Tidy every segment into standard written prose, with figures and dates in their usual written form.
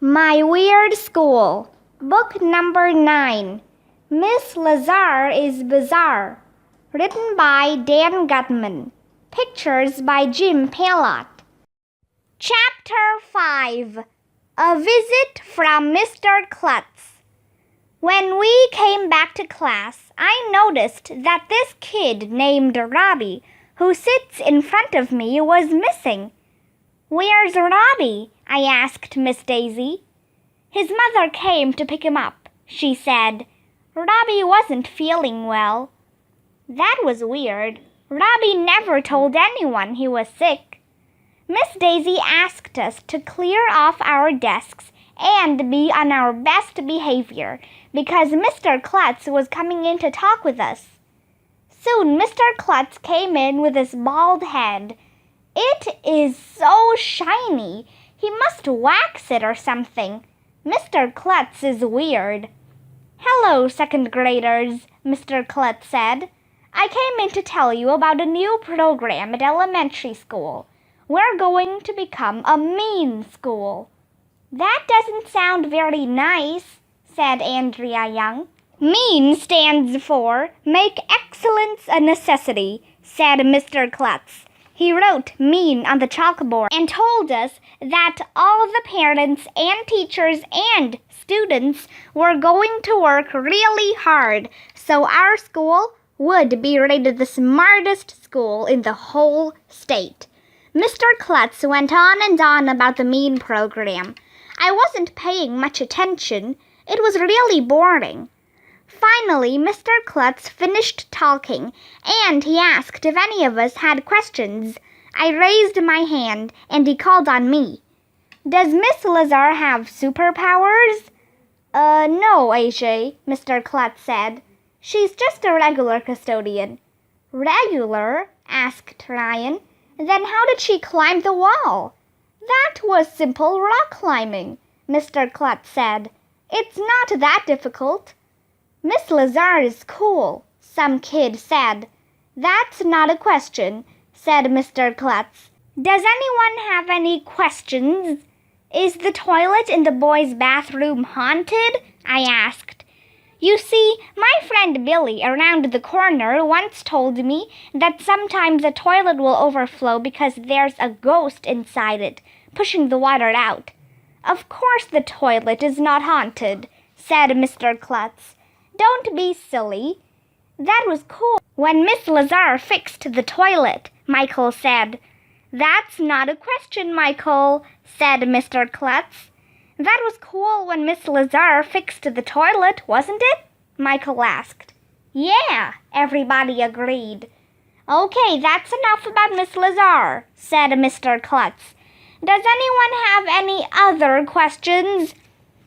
My Weird School, Book Number 9, Miss Lazar is Bizarre, written by Dan Gutman, pictures by Jim Palott. Chapter 5, A Visit from Mr. Klutz. When we came back to class, I noticed that this kid named Robbie, who sits in front of me, was missing. "Where's Robbie?" I asked Miss Daisy. "His mother came to pick him up," she said. "Robbie wasn't feeling well." That was weird. Robbie never told anyone he was sick. Miss Daisy asked us to clear off our desks and be on our best behavior because Mr. Klutz was coming in to talk with us. Soon Mr. Klutz came in with his bald head. "It is so shiny. He must wax it or something. Mr. Klutz is weird." "Hello, second graders," Mr. Klutz said. "I came in to tell you about a new program at elementary school. We're going to become a mean school." "That doesn't sound very nice," said Andrea Young. "Mean stands for Make Excellence a Necessity," said Mr. Klutz. He wrote mean on the chalkboard and told us that all the parents and teachers and students were going to work really hard so our school would be rated the smartest school in the whole state. Mr. Klutz went on and on about the mean program. I wasn't paying much attention. It was really boring. Finally, Mr. Klutz finished talking, and he asked if any of us had questions. I raised my hand, and he called on me. "Does Miss Lazar have superpowers?" No, AJ, Mr. Klutz said. "She's just a regular custodian." "Regular?" asked Ryan. "Then how did she climb the wall?" "That was simple rock climbing," Mr. Klutz said. "It's not that difficult." "Miss Lazar is cool," some kid said. "That's not a question," said Mr. Klutz. "Does anyone have any questions?" "Is the toilet in the boys' bathroom haunted?" I asked. "You see, my friend Billy around the corner once told me that sometimes the toilet will overflow because there's a ghost inside it, pushing the water out." "Of course the toilet is not haunted," said Mr. Klutz. "Don't be silly." "That was cool when Miss Lazar fixed the toilet," Michael said. "That's not a question, Michael," said Mr. Klutz. "That was cool when Miss Lazar fixed the toilet, wasn't it?" Michael asked. "Yeah," everybody agreed. "Okay, that's enough about Miss Lazar," said Mr. Klutz. "Does anyone have any other questions?"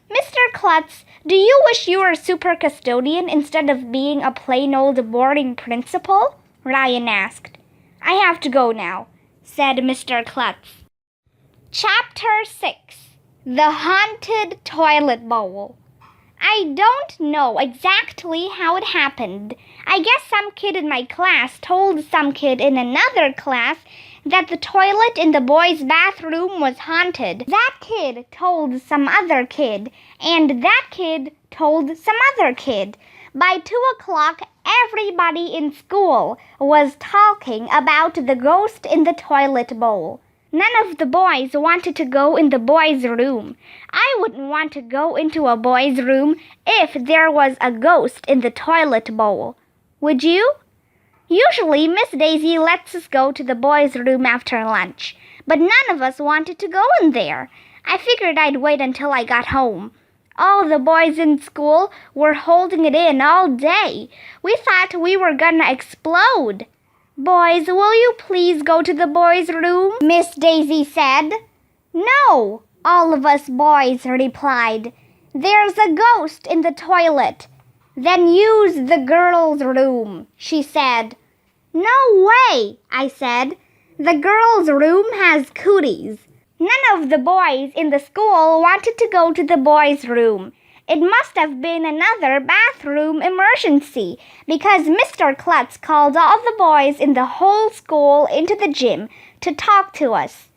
"Mr. Klutz, do you wish you were super custodian instead of being a plain old boring principal?" Ryan asked. "I have to go now," said Mr. Klutz. Chapter 6, The Haunted Toilet Bowl. I don't know exactly how it happened. I guess some kid in my class told some kid in another class that the toilet in the boys' bathroom was haunted. That kid told some other kid, and that kid told some other kid. By 2 o'clock, everybody in school was talking about the ghost in the toilet bowl. None of the boys wanted to go in the boys' room. I wouldn't want to go into a boys' room if there was a ghost in the toilet bowl. Would you? Usually, Miss Daisy lets us go to the boys' room after lunch, but none of us wanted to go in there. I figured I'd wait until I got home. All the boys in school were holding it in all day. We thought we were gonna explode. "Boys, will you please go to the boys' room?" Miss Daisy said. "No," all of us boys replied. "There's a ghost in the toilet." "Then use the girls' room," she said. "No way," I said. "The girls' room has cooties." None of the boys in the school wanted to go to the boys' room. It must have been another bathroom emergency because Mr. Klutz called all the boys in the whole school into the gym to talk to us.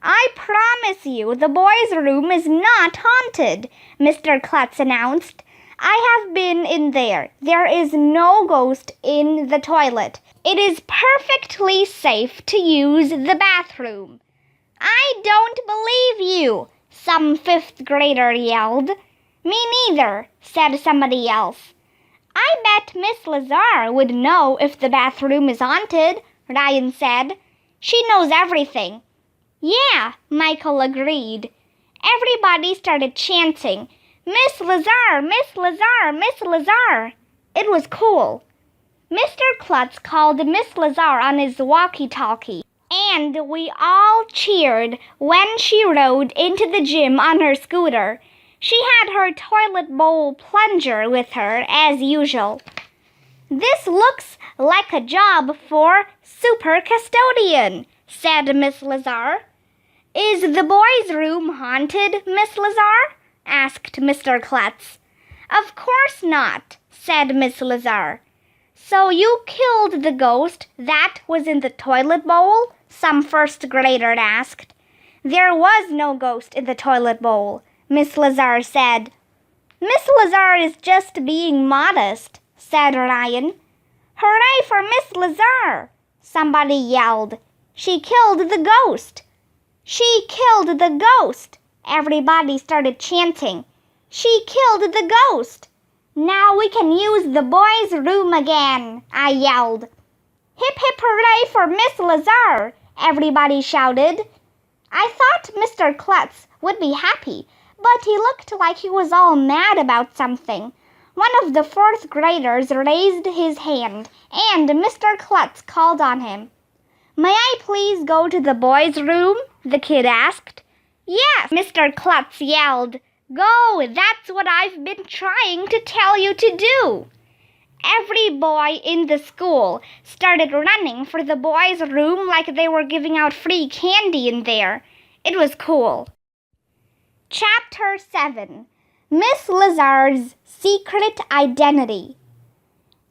I promise you the boys' room is not haunted, Mr. Klutz announced. I have been in there. There is no ghost in the toilet. It is perfectly safe to use the bathroom. I don't believe you, some fifth grader yelled. Me neither, said somebody else. I bet Miss Lazar would know if the bathroom is haunted, Ryan said. She knows everything. Yeah, Michael agreed. Everybody started chanting, Miss Lazar, Miss Lazar, Miss Lazar. It was cool. Mr. Klutz called Miss Lazar on his walkie-talkie, and we all cheered when she rode into the gym on her scooter. She had her toilet bowl plunger with her, as usual. This looks like a job for super custodian, said Miss Lazar. Is the boys' room haunted, Miss Lazar? Asked Mr. Klutz. Of course not, said Miss Lazar. So you killed the ghost that was in the toilet bowl? Some first grader asked. There was no ghost in the toilet bowl, Miss Lazar said. Miss Lazar is just being modest, said Ryan. Hooray for Miss Lazar! Somebody yelled. She killed the ghost. She killed the ghost! Everybody started chanting. She killed the ghost! Now we can use the boys' room again, I yelled. Hip hip hooray for Miss Lazar! Everybody shouted. I thought Mr. Klutz would be happy, but he looked like he was all mad about something. One of the fourth graders raised his hand, and Mr. Klutz called on him. May I please go to the boys' room? The kid asked. Yes, Mr. Klutz yelled. Go, that's what I've been trying to tell you to do. Every boy in the school started running for the boys' room like they were giving out free candy in there. It was cool. Chapter 7. Miss Lazar's Secret Identity.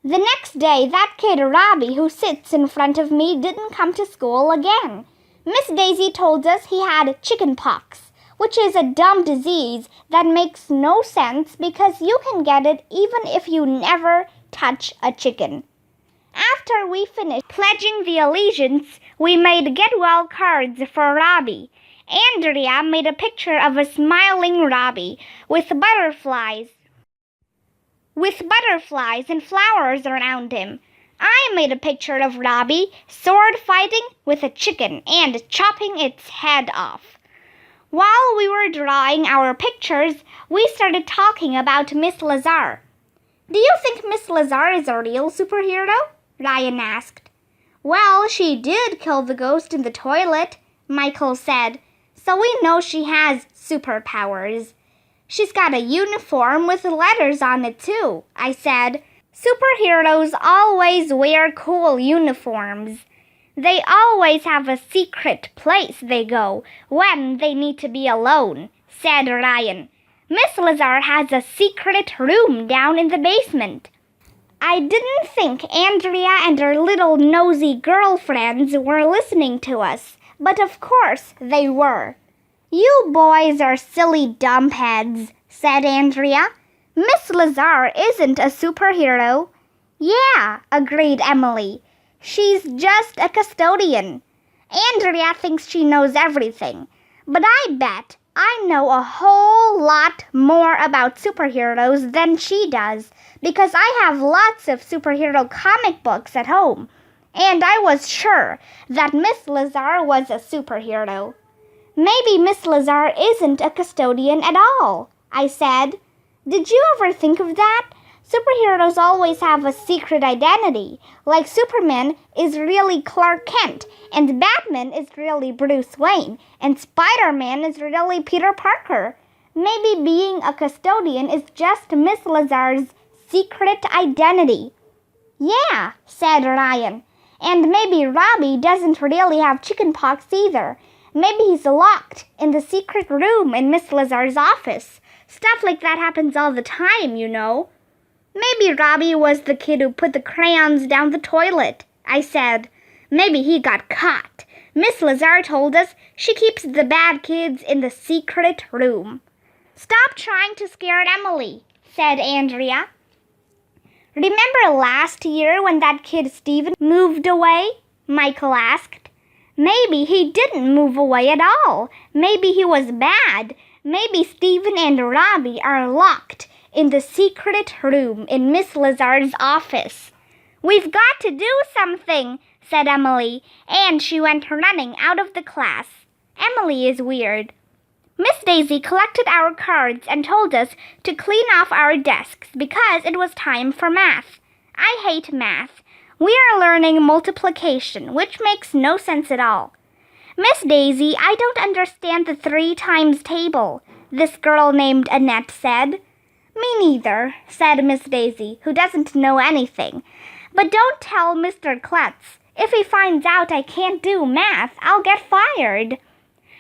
The next day, that kid Robbie who sits in front of me didn't come to school again. Miss Daisy told us he had chicken pox, which is a dumb disease that makes no sense because you can get it even if you never touch a chicken. After we finished pledging the allegiance, we made get-well cards for Robbie. Andrea made a picture of a smiling Robbie with butterflies and flowers around him. I made a picture of Robbie sword fighting with a chicken and chopping its head off. While we were drawing our pictures, we started talking about Miss Lazar. Do you think Miss Lazar is a real superhero? Ryan asked. Well, she did kill the ghost in the toilet, Michael said, so we know she has superpowers. She's got a uniform with letters on it too, I said. Superheroes always wear cool uniforms. They always have a secret place they go when they need to be alone, said Ryan. Miss Lazar has a secret room down in the basement. I didn't think Andrea and her little nosy girlfriends were listening to us, but of course they were. You boys are silly dumbheads, said Andrea. Miss Lazar isn't a superhero. Yeah, agreed Emily. She's just a custodian. Andrea thinks she knows everything, but I bet I know a whole lot more about superheroes than she does, because I have lots of superhero comic books at home, and I was sure that Miss Lazar was a superhero. Maybe Miss Lazar isn't a custodian at all, I said. Did you ever think of that? Superheroes always have a secret identity, like Superman is really Clark Kent, and Batman is really Bruce Wayne, and Spider-Man is really Peter Parker. Maybe being a custodian is just Miss Lazar's secret identity. Yeah, said Ryan, and maybe Robbie doesn't really have chickenpox either. Maybe he's locked in the secret room in Miss Lazar's office. Stuff like that happens all the time, you know. Maybe Robbie was the kid who put the crayons down the toilet, I said. Maybe he got caught. Miss Lazar told us she keeps the bad kids in the secret room. Stop trying to scare Emily, said Andrea. Remember last year when that kid Stephen moved away? Michael asked. Maybe he didn't move away at all. Maybe he was bad. Maybe Stephen and Robbie are locked in the secret room in Miss Lazar's office. We've got to do something, said Emily, and she went running out of the class. Emily is weird. Miss Daisy collected our cards and told us to clean off our desks because it was time for math. I hate math. We are learning multiplication, which makes no sense at all. Miss Daisy, I don't understand the 3 times table, this girl named Annette said. Me neither, said Miss Daisy, who doesn't know anything. But don't tell Mr. Klutz. If he finds out I can't do math, I'll get fired.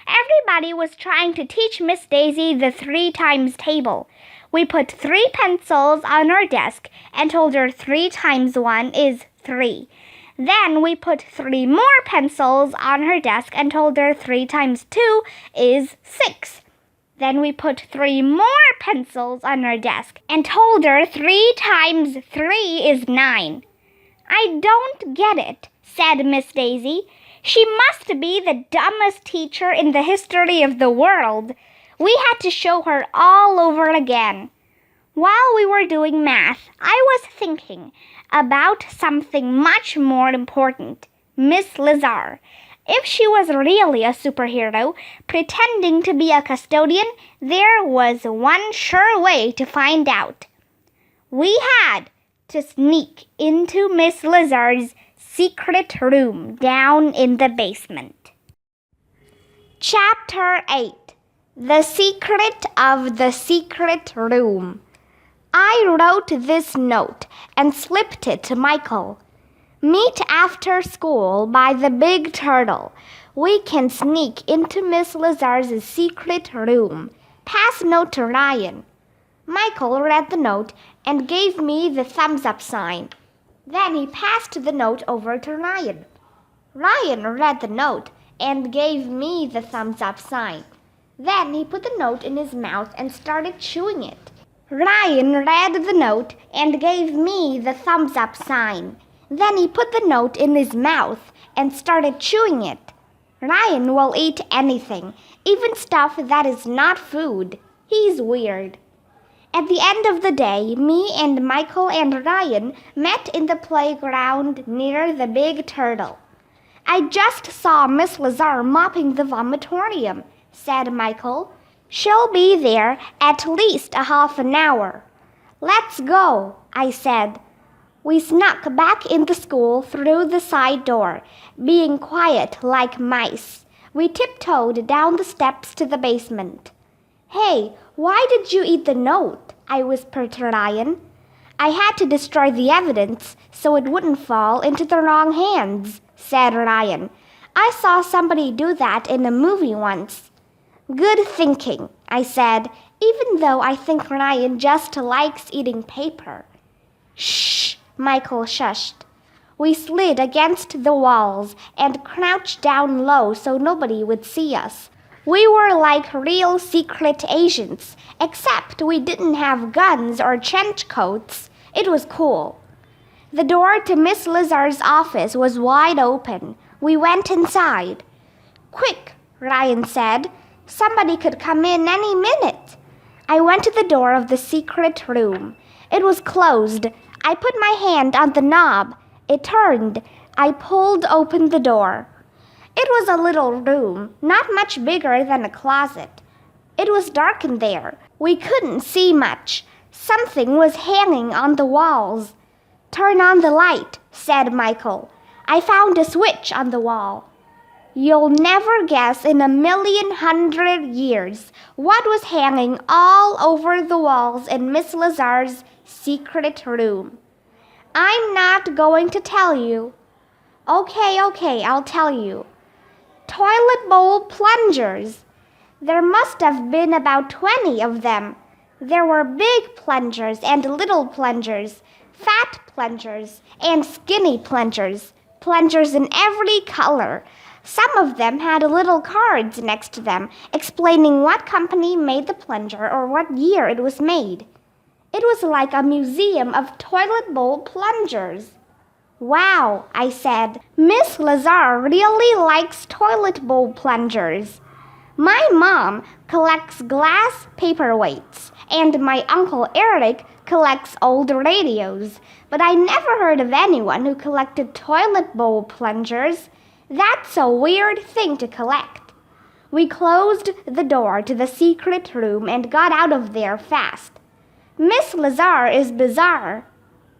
Everybody was trying to teach Miss Daisy the 3 times table. We put 3 pencils on her desk and told her 3 times 1 is 3. Then we put 3 more pencils on her desk and told her 3 times 2 is 6. Then we put 3 more pencils on her desk and told her 3 times 3 is 9. I don't get it, said Miss Daisy. She must be the dumbest teacher in the history of the world. We had to show her all over again. While we were doing math, I was thinking about something much more important, Miss Lazar. If she was really a superhero, pretending to be a custodian, there was one sure way to find out. We had to sneak into Miss Lazar's secret room down in the basement. Chapter 8. The Secret of the Secret Room. I wrote this note and slipped it to Michael. Meet after school by the big turtle. We can sneak into Miss Lazar's secret room. Pass note to Ryan. Michael read the note and gave me the thumbs-up sign. Then he passed the note over to Ryan. Ryan read the note and gave me the thumbs-up sign. Then he put the note in his mouth and started chewing it. Ryan read the note and gave me the thumbs-up sign. Then he put the note in his mouth and started chewing it. Ryan will eat anything, even stuff that is not food. He's weird. At the end of the day, me and Michael and Ryan met in the playground near the big turtle. I just saw Miss Lazar mopping the vomitorium, said Michael. She'll be there at least a half an hour. Let's go, I said. We snuck back into school through the side door, being quiet like mice. We tiptoed down the steps to the basement. Hey, why did you eat the note? I whispered to Ryan. I had to destroy the evidence so it wouldn't fall into the wrong hands, said Ryan. I saw somebody do that in a movie once. Good thinking, I said, even though I think Ryan just likes eating paper. Shh, Michael shushed. We slid against the walls and crouched down low so nobody would see us. We were like real secret agents, except we didn't have guns or trench coats. It was cool. The door to Miss Lazar's office was wide open. We went inside. Quick, Ryan said. Somebody could come in any minute. I went to the door of the secret room. It was closed. I put my hand on the knob. It turned. I pulled open the door. It was a little room, not much bigger than a closet. It was dark in there. We couldn't see much. Something was hanging on the walls. Turn on the light, said Michael. I found a switch on the wall. You'll never guess in 1,100,000 years what was hanging all over the walls in Miss Lazar's secret room. I'm not going to tell you. Okay, I'll tell you. Toilet bowl plungers. There must have been about 20 of them. There were big plungers and little plungers, fat plungers and skinny plungers, plungers in every color. Some of them had little cards next to them explaining what company made the plunger or what year it was made. It was like a museum of toilet bowl plungers. Wow, I said. Miss Lazar really likes toilet bowl plungers. My mom collects glass paperweights, and my Uncle Eric collects old radios, but I never heard of anyone who collected toilet bowl plungers. That's a weird thing to collect. We closed the door to the secret room and got out of there fast. Miss Lazar is bizarre.